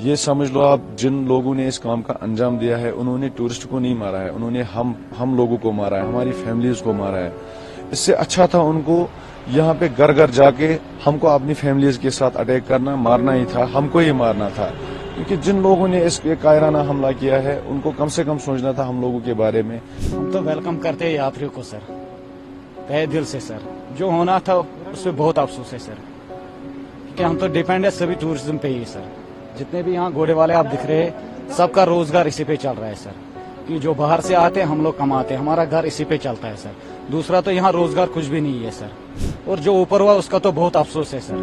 ये समझ लो आप, जिन लोगों ने इस काम का अंजाम दिया है उन्होंने टूरिस्ट को नहीं मारा है, उन्होंने हम लोगों को मारा है, हमारी फैमिलीज को मारा है। इससे अच्छा था उनको यहाँ पे घर घर जाके हमको अपनी फैमिलीज के साथ अटैक करना, मारना ही था, हमको ही मारना था। क्योंकि जिन लोगों ने इस पे कायराना हमला किया है उनको कम से कम सोचना था हम लोगों के बारे में। हम तो वेलकम करते हैं यात्रियों को सर, तहे दिल से सर। जो होना था उसमें बहुत अफसोस है सर, क्योंकि हम तो डिपेंड है सभी टूरिज्म पे ही सर। जितने भी यहाँ घोड़े वाले आप दिख रहे हैं, सबका रोजगार इसी पे चल रहा है सर। कि जो बाहर से आते हैं हम लोग कमाते हैं, हमारा घर इसी पे चलता है सर। दूसरा तो यहाँ रोजगार कुछ भी नहीं है सर। और जो ऊपर हुआ उसका तो बहुत अफसोस है सर,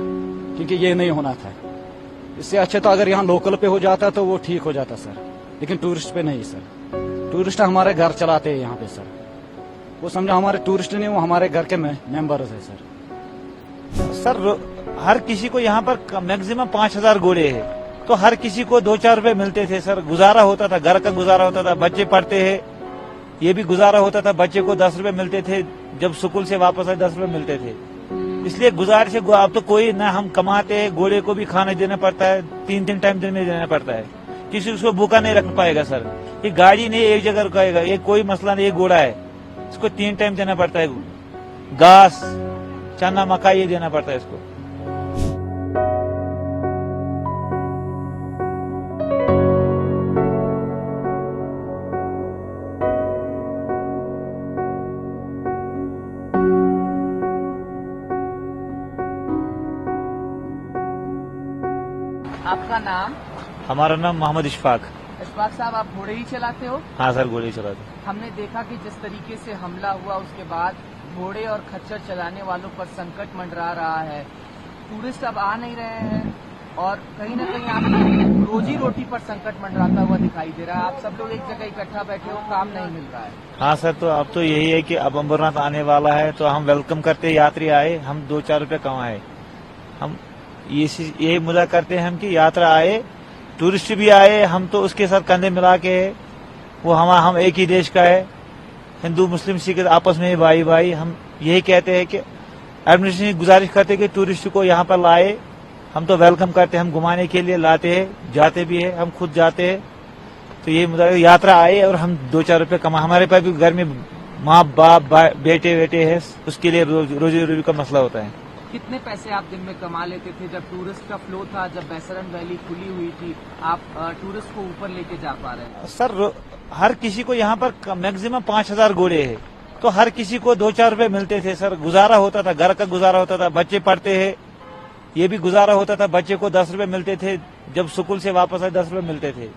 क्योंकि ये नहीं होना था। इससे अच्छे तो अगर यहाँ लोकल पे हो जाता तो वो ठीक हो जाता सर, लेकिन टूरिस्ट पे नहीं सर। टूरिस्ट हमारे घर चलाते हैं यहाँ पे सर। वो समझो हमारे टूरिस्ट नहीं, वो हमारे घर के मेंबर्स है सर। सर हर किसी को यहाँ पर मैक्सिमम 5,000 घोड़े है, तो हर किसी को 2-4 रुपए मिलते थे सर। गुजारा होता था, घर का गुजारा होता था, बच्चे पढ़ते हैं, ये भी गुजारा होता था। बच्चे को 10 रुपए मिलते थे, जब स्कूल से वापस आए 10 रुपए मिलते थे। इसलिए गुजारिश है, अब तो कोई ना हम कमाते हैं, घोड़े को भी खाना देना पड़ता है, 3-3 टाइम दिन में देना पड़ता है। किसी उसको भूखा नहीं रख पाएगा सर। ये गाड़ी नहीं एक जगह रुकाएगा, ये कोई मसला नहीं। ये घोड़ा है, इसको 3 टाइम देना पड़ता है, घास, चना, मक्का ये देना पड़ता है इसको। आपका नाम? हमारा नाम मोहम्मद इशफाक। इशफाक साहब, आप घोड़े ही चलाते हो? हाँ सर, घोड़े चलाते। हमने देखा कि जिस तरीके से हमला हुआ उसके बाद घोड़े और खच्चर चलाने वालों पर संकट मंडरा रहा है। टूरिस्ट अब आ नहीं रहे हैं और कहीं न कहीं आपकी रोजी रोटी पर संकट मंडराता हुआ दिखाई दे रहा है। आप सब लोग एक जगह इकट्ठा बैठे हो, काम नहीं मिल रहा है। हाँ सर, तो अब तो यही है कि अब अमरनाथ आने वाला है, तो हम वेलकम करते हैं यात्री आए, हम 2-4 रुपए कमाए। हम यही मुद्दा करते हैं हम कि यात्रा आए, टूरिस्ट भी आए, हम तो उसके साथ कंधे मिला के वो हम एक ही देश का है। हिंदू मुस्लिम सिख आपस में भाई भाई। हम यही कहते हैं कि एडमिनिस्ट्रेशन गुजारिश करते हैं कि टूरिस्ट को यहाँ पर लाए। हम तो वेलकम करते हैं, हम घुमाने के लिए लाते हैं, जाते भी है, हम खुद जाते हैं। तो ये मुद्दा, यात्रा आए और हम 2-4 रुपए कमा। हमारे पास भी घर में माँ बाप बेटे वेटे है, उसके लिए रोजी रोटी का मसला होता है। कितने पैसे आप दिन में कमा लेते थे जब टूरिस्ट का फ्लो था, जब बैसरन वैली खुली हुई थी? आप टूरिस्ट को ऊपर लेके जा पा रहे हैं? सर हर किसी को यहाँ पर मैक्सिमम 5,000 घोड़े है, तो हर किसी को 2-4 रुपए मिलते थे सर। गुजारा होता था, घर का गुजारा होता था, बच्चे पढ़ते हैं, ये भी गुजारा होता था। बच्चे को 10 रुपए मिलते थे, जब स्कूल से वापस आए 10 रुपए मिलते थे।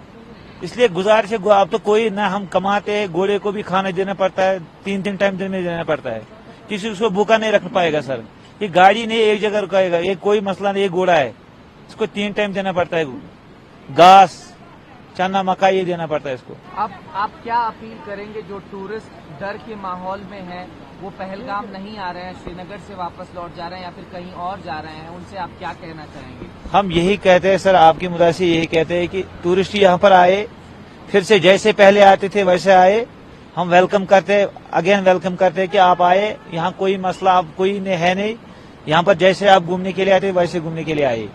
इसलिए गुजारिश है, अब तो कोई ना हम कमाते हैं, घोड़े को भी खाना देना पड़ता है, 3-3 टाइम दिन में देना पड़ता है। किसी उसको भूखा नहीं रख पाएगा सर। ये गाड़ी नहीं एक जगह रुकाएगा, ये कोई मसला नहीं। ये घोड़ा है, इसको 3 टाइम देना पड़ता है, घास, चना, मक्का ये देना पड़ता है इसको। अब आप क्या अपील करेंगे जो टूरिस्ट डर के माहौल में हैं, वो पहलगाम नहीं आ रहे हैं, श्रीनगर से वापस लौट जा रहे हैं या फिर कहीं और जा रहे हैं, उनसे आप क्या कहना चाहेंगे? हम यही कहते हैं सर, आपकी मुद्दा से यही कहते हैं कि टूरिस्ट यहाँ पर आए, फिर से जैसे पहले आते थे वैसे आए। हम वेलकम करते हैं, अगेन वेलकम करते हैं कि आप आए, यहाँ कोई मसला आप कोई है नहीं। यहाँ पर जैसे आप घूमने के लिए आते वैसे घूमने के लिए आए।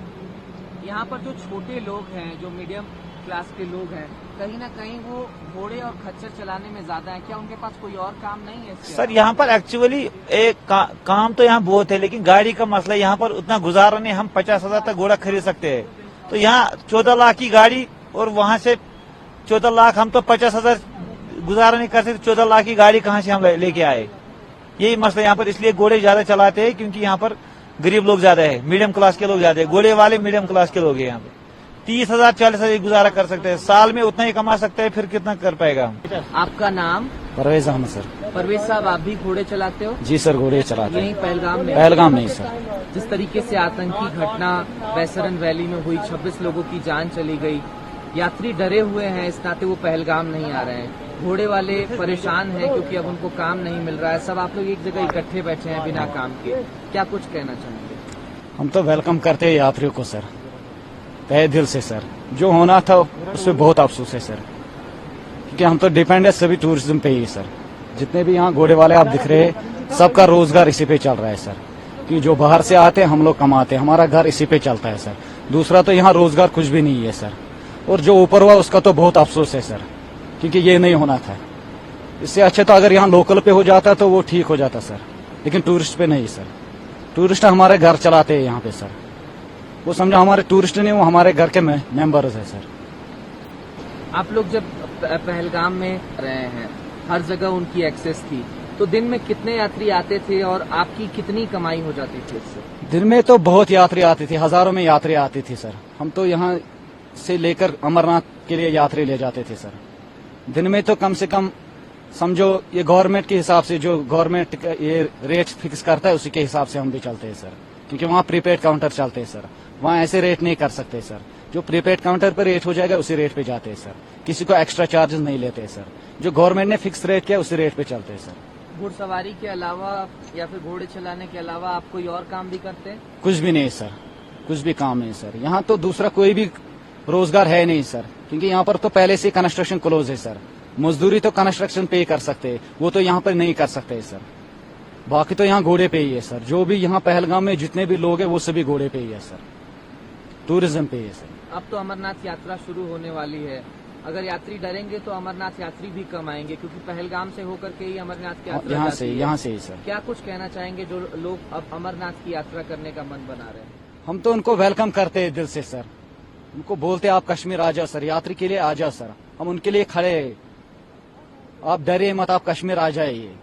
यहाँ पर जो छोटे लोग हैं, जो मीडियम क्लास के लोग हैं, कहीं ना कहीं वो घोड़े और खच्चर चलाने में ज्यादा है। क्या उनके पास कोई और काम नहीं है? सर यहाँ पर एक्चुअली एक काम तो यहाँ बहुत है, लेकिन गाड़ी का मसला यहाँ पर उतना गुजारा नहीं। हम 50,000 तक घोड़ा खरीद सकते हैं, तो यहाँ 14 लाख की गाड़ी और वहाँ से 14 लाख, हम तो 50,000 गुजारा नहीं कर सकते। 14 लाख की गाड़ी कहाँ से हम लेके आए? यही मसला यहाँ पर। इसलिए घोड़े ज्यादा चलाते हैं, क्योंकि यहाँ पर गरीब लोग ज्यादा है, मीडियम क्लास के लोग ज्यादा है। घोड़े वाले मीडियम क्लास के लोग हैं यहाँ पे। 30,000 40,000 गुजारा कर सकते हैं, साल में उतना ही कमा सकते हैं, फिर कितना कर पाएगा हम? आपका नाम? परवेज अहमद सर। परवेज साहब, आप भी घोड़े चलाते हो? जी सर, घोड़े चलाते हैं। यही पहलगाम में? पहलगाम नहीं सर। जिस तरीके से आतंकी घटना बैसरन वैली में हुई, 26 लोगों की जान चली गई, यात्री डरे हुए हैं, इस नाते वो पहलगाम नहीं आ रहे हैं। घोड़े वाले परेशान हैं क्योंकि अब उनको काम नहीं मिल रहा है। सब आप लोग एक जगह इकट्ठे बैठे हैं बिना काम के, क्या कुछ कहना चाहेंगे? हम तो वेलकम करते हैं यात्रियों को सर, तहे दिल से सर। जो होना था उसमें बहुत अफसोस है सर, क्योंकि हम तो डिपेंड है सभी टूरिज्म पे ही सर। जितने भी यहाँ घोड़े वाले आप दिख रहे हैं, सबका रोजगार इसी पे चल रहा है सर। कि जो बाहर से आते हैं हम लोग कमाते हैं, हमारा घर इसी पे चलता है सर। दूसरा तो यहाँ रोजगार कुछ भी नहीं है सर। और जो ऊपर हुआ उसका तो बहुत अफसोस है सर, क्योंकि ये नहीं होना था। इससे अच्छा तो अगर यहाँ लोकल पे हो जाता तो वो ठीक हो जाता सर, लेकिन टूरिस्ट पे नहीं सर। टूरिस्ट हमारे घर चलाते हैं यहाँ पे सर, वो समझो हमारे टूरिस्ट नहीं, वो हमारे घर के मेंबर्स है सर। आप लोग जब पहलगाम में रहे हैं, हर जगह उनकी एक्सेस थी, तो दिन में कितने यात्री आते थे और आपकी कितनी कमाई हो जाती थी इससे? दिन में तो बहुत यात्री आती थी, हजारों में यात्री आती थी सर। हम तो यहाँ से लेकर अमरनाथ के लिए यात्री ले जाते थे सर। दिन में तो कम से कम समझो ये गवर्नमेंट के हिसाब से, जो गवर्नमेंट ये रेट फिक्स करता है उसी के हिसाब से हम भी चलते हैं सर, क्योंकि वहाँ प्रीपेड काउंटर चलते हैं सर। वहाँ ऐसे रेट नहीं कर सकते सर, जो प्रीपेड काउंटर पर रेट हो जाएगा उसी रेट पे जाते हैं सर, किसी को एक्स्ट्रा चार्जेस नहीं लेते सर। जो गवर्नमेंट ने फिक्स रेट किया उसी रेट पे चलते हैं सर। घुड़सवारी के अलावा या फिर घोड़े चलाने के अलावा आप कोई और काम भी करते हैं? कुछ भी नहीं सर, कुछ भी काम नहीं सर। यहाँ तो दूसरा कोई भी रोजगार है नहीं सर, क्योंकि यहाँ पर तो पहले से कंस्ट्रक्शन क्लोज है सर। मजदूरी तो कंस्ट्रक्शन पे ही कर सकते हैं, वो तो यहाँ पर नहीं कर सकते सर। बाकी तो यहाँ घोड़े पे ही है सर। जो भी यहाँ पहलगाम में जितने भी लोग हैं वो सभी घोड़े पे ही है सर, टूरिज्म पे ही है सर। अब तो अमरनाथ यात्रा शुरू होने वाली है, अगर यात्री डरेंगे तो अमरनाथ यात्री भी कम आएंगे, क्योंकि पहलगाम से होकर के ही अमरनाथ की यात्रा यहाँ जाती है। यहाँ से ही सर। क्या कुछ कहना चाहेंगे जो लोग अब अमरनाथ की यात्रा करने का मन बना रहे हैं? हम तो उनको वेलकम करते हैं दिल से सर। उनको बोलते आप कश्मीर आ जाओ सर, यात्री के लिए आ जाओ सर, हम उनके लिए खड़े हैं। आप डरे मत, आप कश्मीर आ जाइए।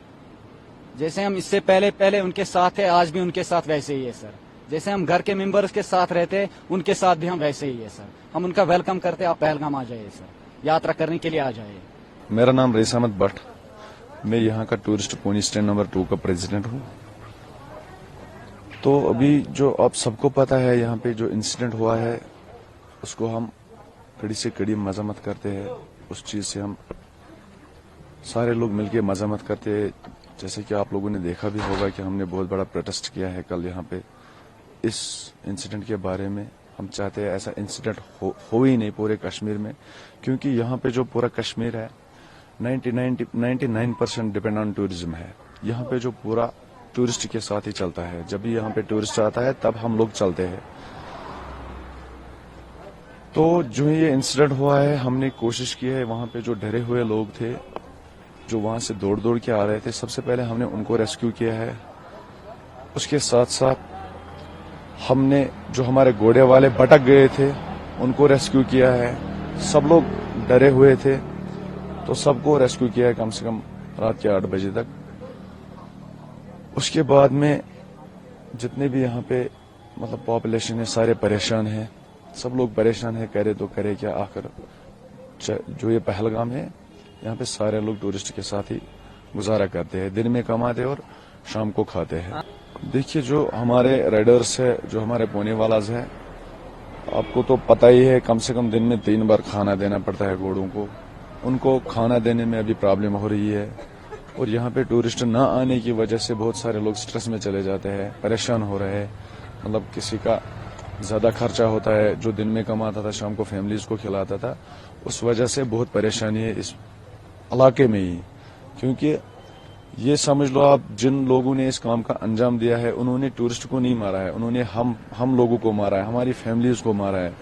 जैसे हम इससे पहले उनके साथ थे, आज भी उनके साथ वैसे ही है सर। जैसे हम घर के मेंबर्स के साथ रहते हैं, उनके साथ भी हम वैसे ही है सर। हम उनका वेलकम करते हैं, आप पहलगाम आ जाइए सर, यात्रा करने के लिए आ जाइए। मेरा नाम रईस अहमद भट्ट, मैं यहाँ का टूरिस्ट पोनी स्टैंड नंबर 2 का प्रेसिडेंट हूँ। तो अभी जो आप सबको पता है, यहाँ पे जो इंसिडेंट हुआ है उसको हम कड़ी से कड़ी मजम्मत करते हैं। उस चीज से हम सारे लोग मिलकर मजम्मत करते हैं। जैसे कि आप लोगों ने देखा भी होगा कि हमने बहुत बड़ा प्रोटेस्ट किया है कल यहाँ पे इस इंसिडेंट के बारे में। हम चाहते हैं ऐसा इंसिडेंट हो ही नहीं पूरे कश्मीर में, क्योंकि यहाँ पे जो पूरा कश्मीर है 99% डिपेंड ऑन टूरिज्म है। यहाँ पे जो पूरा टूरिस्ट के साथ ही चलता है। जब भी यहाँ पे टूरिस्ट आता है तब हम लोग चलते हैं। तो जो ये इंसिडेंट हुआ है, हमने कोशिश की है, वहां पे जो डरे हुए लोग थे जो वहां से दौड़ दौड़ के आ रहे थे, सबसे पहले हमने उनको रेस्क्यू किया है। उसके साथ साथ हमने जो हमारे घोड़े वाले भटक गए थे उनको रेस्क्यू किया है। सब लोग डरे हुए थे तो सबको रेस्क्यू किया है कम से कम रात के 8 बजे तक। उसके बाद में जितने भी यहाँ पे मतलब पॉपुलेशन है सारे परेशान हैं। सब लोग परेशान है, करे तो करे क्या। आखिर जो ये पहलगाम है, यहाँ पे सारे लोग टूरिस्ट के साथ ही गुजारा करते हैं, दिन में कमाते और शाम को खाते हैं। देखिए जो हमारे राइडर्स है, जो हमारे पोने वालाज है, आपको तो पता ही है कम से कम दिन में 3 बार खाना देना पड़ता है घोड़ों को। उनको खाना देने में अभी प्रॉब्लम हो रही है और यहाँ पे टूरिस्ट न आने की वजह से बहुत सारे लोग स्ट्रेस में चले जाते हैं, परेशान हो रहे हैं। मतलब किसी का ज्यादा खर्चा होता है, जो दिन में कमाता था शाम को फैमिलीज को खिलाता था, उस वजह से बहुत परेशानी है इस इलाके में ही। क्योंकि ये समझ लो आप, जिन लोगों ने इस काम का अंजाम दिया है उन्होंने टूरिस्ट को नहीं मारा है, उन्होंने हम लोगों को मारा है, हमारी फैमिलीज को मारा है।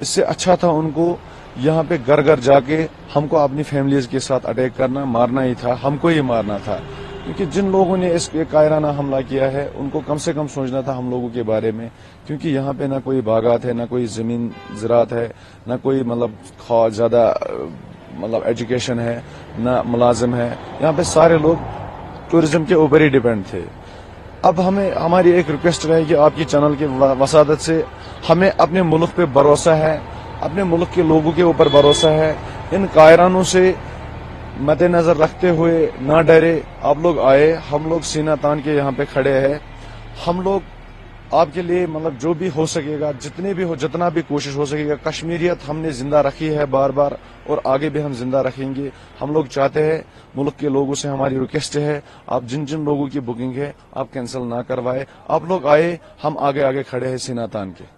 इससे अच्छा था उनको यहाँ पे घर घर जाके हमको अपनी फैमिलीज के साथ अटैक करना, मारना ही था, हमको ही मारना था। क्योंकि जिन लोगों ने इस कायराना हमला किया है उनको कम से कम सोचना था हम लोगों के बारे में। क्योंकि यहाँ पे ना कोई बागात है, ना कोई जमीन ज़रात है, ना कोई मतलब ज्यादा मतलब एजुकेशन है, ना मुलाजिम है। यहाँ पे सारे लोग टूरिज्म के ऊपर ही डिपेंड थे। अब हमें हमारी एक रिक्वेस्ट रहेगी आपकी चैनल के वसादत से, हमें अपने मुल्क पे भरोसा है, अपने मुल्क के लोगों के ऊपर भरोसा है। इन कायरानों से मद्देनजर रखते हुए ना डरे, आप लोग आए, हम लोग सीना तान के यहाँ पे खड़े हैं। हम लोग आपके लिए मतलब जो भी हो सकेगा, जितना भी कोशिश हो सकेगा, कश्मीरियत हमने जिंदा रखी है बार बार और आगे भी हम जिंदा रखेंगे। हम लोग चाहते हैं, मुल्क के लोगों से हमारी रिक्वेस्ट है, आप जिन जिन लोगों की बुकिंग है आप कैंसिल ना करवाए। आप लोग आए, हम आगे आगे खड़े हैं सीना तान के।